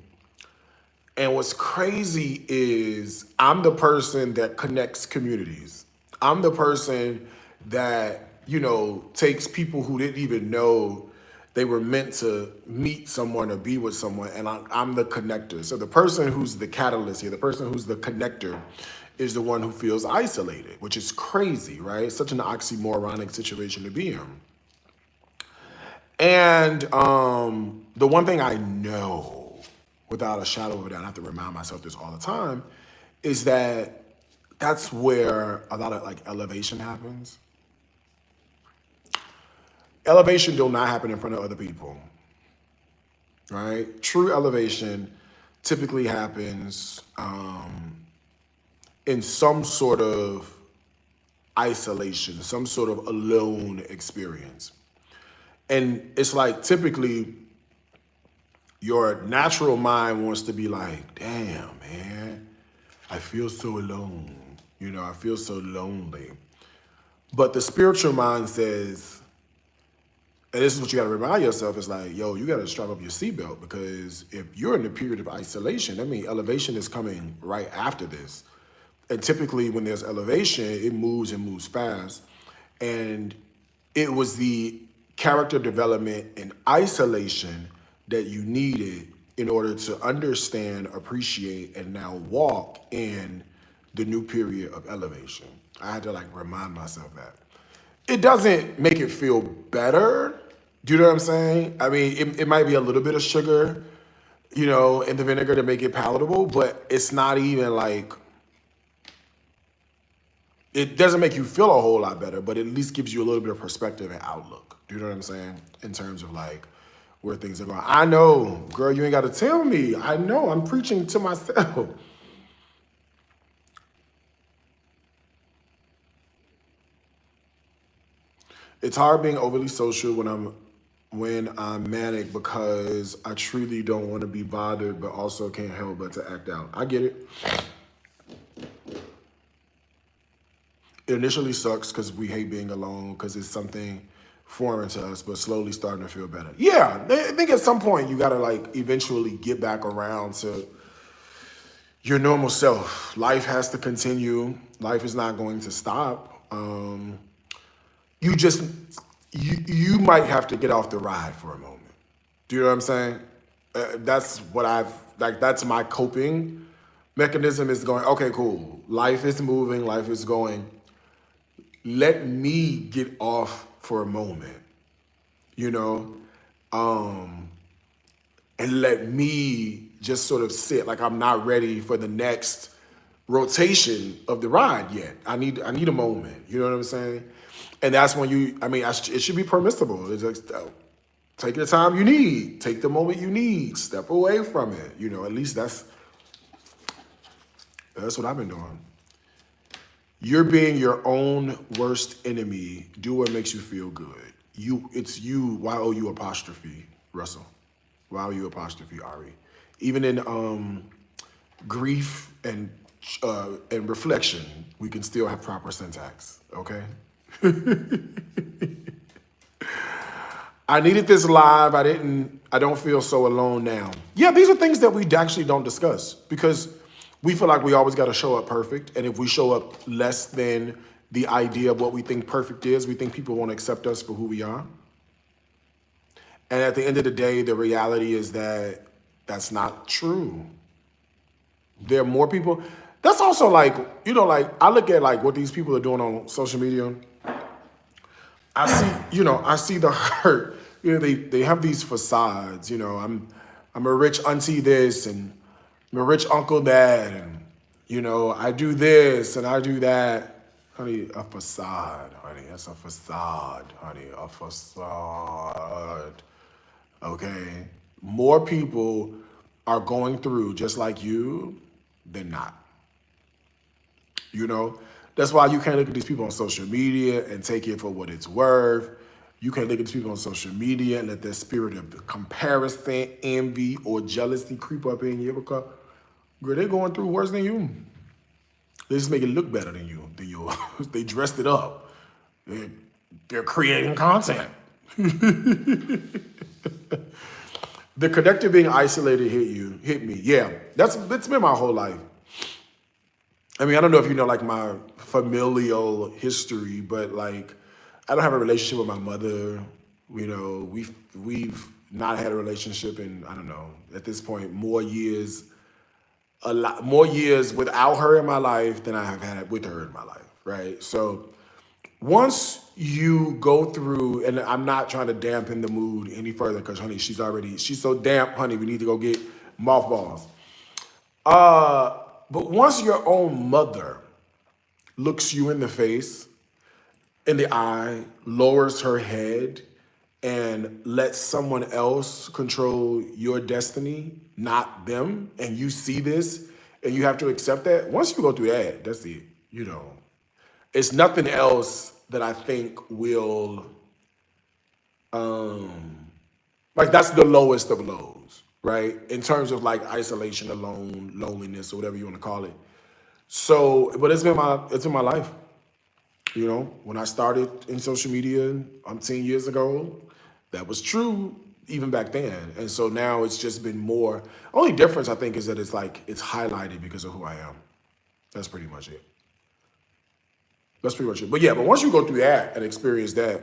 Speaker 1: And what's crazy is I'm the person that connects communities. I'm the person that, takes people who didn't even know they were meant to meet someone or be with someone, and I'm the connector. So the person who's the catalyst here, the person who's the connector, is the one who feels isolated, which is crazy, right? It's such an oxymoronic situation to be in. And the one thing I know, without a shadow of a doubt, I have to remind myself this all the time, is that that's where a lot of like elevation happens. Elevation do not happen in front of other people, right? True elevation typically happens in some sort of isolation, some sort of alone experience. And it's like typically your natural mind wants to be like, damn, man, I feel so alone. I feel so lonely. But the spiritual mind says, and this is what you gotta remind yourself, is like, yo, you gotta strap up your seatbelt because if you're in a period of isolation, that means elevation is coming right after this. And typically when there's elevation, it moves and moves fast. And it was the character development in isolation that you needed in order to understand, appreciate, and now walk in the new period of elevation. I had to like remind myself that. It doesn't make it feel better. Do you know what I'm saying? I mean, it might be a little bit of sugar, in the vinegar to make it palatable, but it's not even like, it doesn't make you feel a whole lot better, but it at least gives you a little bit of perspective and outlook. Do you know what I'm saying? In terms of like where things are going. I know, girl, you ain't got to tell me. I know, I'm preaching to myself. It's hard being overly social when I'm manic because I truly don't want to be bothered, but also can't help but to act out. I get it. It initially sucks because we hate being alone because it's something foreign to us, but slowly starting to feel better. Yeah, I think at some point you gotta like eventually get back around to your normal self. Life has to continue. Life is not going to stop. You just you might have to get off the ride for a moment. Do you know what I'm saying? That's what that's my coping mechanism is going, okay, cool. Life is moving, life is going. Let me get off for a moment, you know, and let me just sort of sit like I'm not ready for the next rotation of the ride yet. I need a moment. You know what I'm saying? And that's when it should be permissible. It's just, take the time you need, take the moment you need, step away from it. You know, at least that's what I've been doing. You're being your own worst enemy. Do what makes you feel good. It's you. Y-O-U apostrophe Russell. Y-O-U apostrophe Ari. Even in grief and reflection, we can still have proper syntax. Okay. I needed this live. I don't feel so alone now. Yeah, these are things that we actually don't discuss because we feel like we always got to show up perfect. And if we show up less than the idea of what we think perfect is, we think people won't accept us for who we are. And at the end of the day, the reality is that that's not true. There are more people. That's also like, I look at like what these people are doing on social media. I see the hurt. They have these facades, I'm a rich auntie this and I'm a rich uncle that, and I do this and I do that. Honey, a facade, honey. That's a facade, honey. A facade. Okay? More people are going through just like you than not. That's why you can't look at these people on social media and take it for what it's worth. You can't look at these people on social media and let their spirit of comparison, envy, or jealousy creep up in you because, girl, they're going through worse than you. They just make it look better than you. They dressed it up. They're creating content. The connected being isolated hit me. Yeah, it's been my whole life. I mean, I don't know if you know like my familial history, but like I don't have a relationship with my mother. We've not had a relationship in, I don't know, at this point, a lot more years without her in my life than I have had with her in my life, right? So once you go through, and I'm not trying to dampen the mood any further because, honey, she's so damp, honey, we need to go get mothballs. But once your own mother looks you in the eye, lowers her head, and lets someone else control your destiny, not them, and you see this, and you have to accept that, once you go through that, that's it, It's nothing else that I think will, that's the lowest of lows, right? In terms of like isolation, alone, loneliness, or whatever you want to call it. So, but it's been my life. When I started in social media 10 years ago, that was true even back then. And so now it's just been more. Only difference I think is that it's highlighted because of who I am. That's pretty much it. But yeah, but once you go through that and experience that,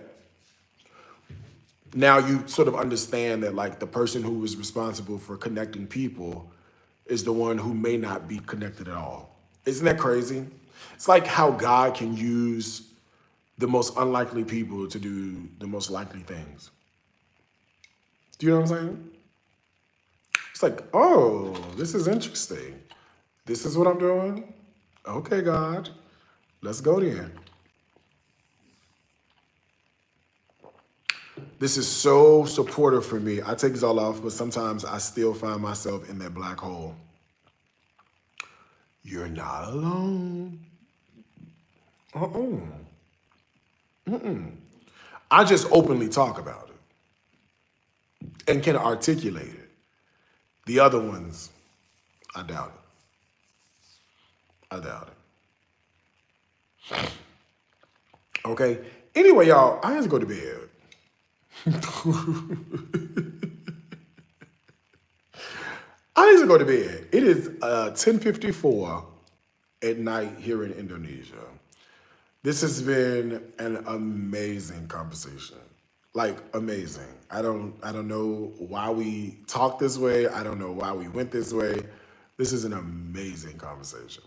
Speaker 1: now you sort of understand that like the person who is responsible for connecting people is the one who may not be connected at all. Isn't that crazy? It's like how God can use the most unlikely people to do the most likely things. Do you know what I'm saying? It's like, oh, this is interesting. This is what I'm doing? Okay, God, let's go then. This is so supportive for me. I take this all off, but sometimes I still find myself in that black hole. You're not alone. I just openly talk about it and can articulate it. The other ones, I doubt it. Okay. Anyway, y'all, I have to go to bed. I need to go to bed. It is 10:54 at night here in Indonesia. This has been an amazing conversation. Like amazing. I don't know why we talk this way. I don't know why we went this way. This is an amazing conversation.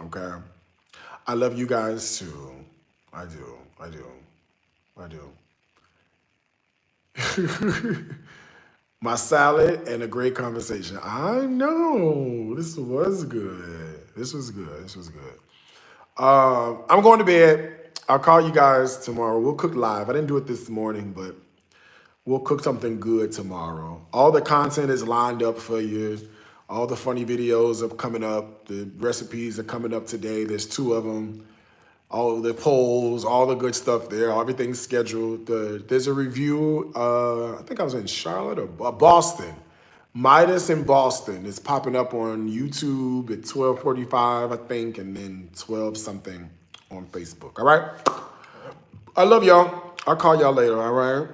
Speaker 1: Okay. I love you guys too. I do. I do. I do. My salad and a great conversation. I know. This was good. This was good. This was good. I'm going to bed. I'll call you guys tomorrow. We'll cook live. I didn't do it this morning, but we'll cook something good tomorrow. All the content is lined up for you. All the funny videos are coming up. The recipes are coming up today. There's 2 of them. All the polls, all the good stuff there. Everything's scheduled. There's a review. I think I was in Charlotte or Boston. Midas in Boston. It's popping up on YouTube at 12:45, I think, and then 12 something on Facebook. All right. I love y'all. I'll call y'all later. All right.